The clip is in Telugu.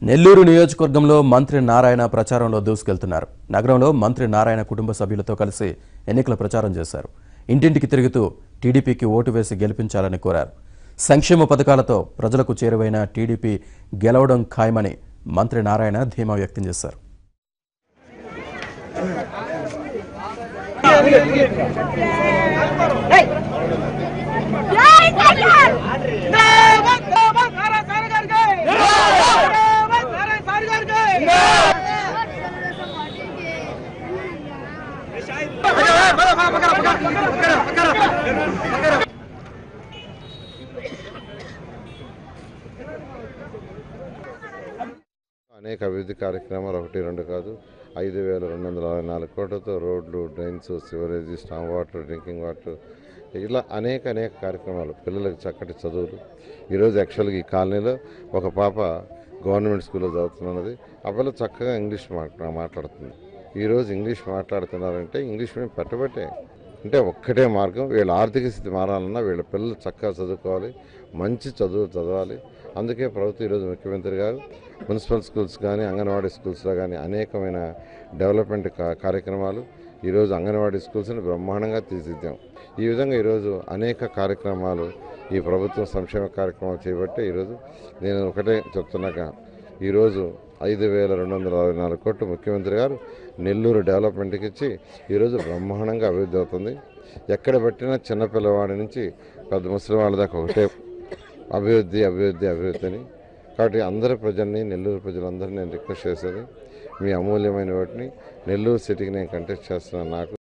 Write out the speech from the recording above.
నెల్లూరు నియోజకవర్గంలో మంత్రి నారాయణ ప్రచారంలో దూసుకెళ్తున్నారు. నగరంలో మంత్రి నారాయణ కుటుంబ సభ్యులతో కలిసి ఎన్నికల ప్రచారం చేశారు. ఇంటింటికి తిరుగుతూ టీడీపీకి ఓటు వేసి గెలిపించాలని కోరారు. సంక్షేమ పథకాలతో ప్రజలకు చేరువైన టీడీపీ గెలవడం ఖాయమని మంత్రి నారాయణ ధీమా వ్యక్తం చేశారు. అనేక అభివృద్ధి కార్యక్రమాలు 1, 2 కాదు 5,264 కోట్లతో రోడ్లు, drains, sewerage, storm water, drinking water ఇలా అనేక కార్యక్రమాలు. పిల్లలకు చక్కటి చదువులు. ఈరోజు యాక్చువల్గా ఈ కాలనీలో ఒక పాప గవర్నమెంట్ స్కూల్లో చదువుతున్నది. ఆ పిల్ల చక్కగా ఇంగ్లీష్ మాట్లాడుతుంది. ఈరోజు ఇంగ్లీష్ మాట్లాడుతున్నారంటే ఇంగ్లీష్ మీడియం పెట్టబట్టే. అంటే ఒక్కటే మార్గం, వీళ్ళ ఆర్థిక స్థితి మారాలన్నా వీళ్ళ పిల్లలు చక్కగా చదువుకోవాలి, మంచి చదువు చదవాలి. అందుకే ప్రభుత్వం ఈరోజు ముఖ్యమంత్రి గారు మున్సిపల్ స్కూల్స్ కానీ అంగన్వాడీ స్కూల్స్లో కానీ అనేకమైన డెవలప్మెంట్ కార్యక్రమాలు ఈరోజు అంగన్వాడీ స్కూల్స్ని బ్రహ్మాండంగా తీర్చిదిద్దాం. ఈ విధంగా ఈరోజు అనేక కార్యక్రమాలు ఈ ప్రభుత్వం సంక్షేమ కార్యక్రమాలు చేపట్టి ఈరోజు నేను ఒకటే చెప్తున్నాక ఈరోజు 5,264 కోట్లు ముఖ్యమంత్రి గారు నెల్లూరు డెవలప్మెంట్కి ఇచ్చి ఈరోజు బ్రహ్మాండంగా అభివృద్ధి అవుతుంది. ఎక్కడ పెట్టినా చిన్నపిల్లవాడి నుంచి పెద్ద ముసలి వాళ్ళ దాకా ఒకటే అభివృద్ధి అని. కాబట్టి అందరి ప్రజల్ని, నెల్లూరు ప్రజలందరినీ నేను రిక్వెస్ట్ చేసేది, మీ అమూల్యమైన వాటిని నెల్లూరు సిటీకి నేను కంటెస్ట్ చేస్తున్నాను. నాకు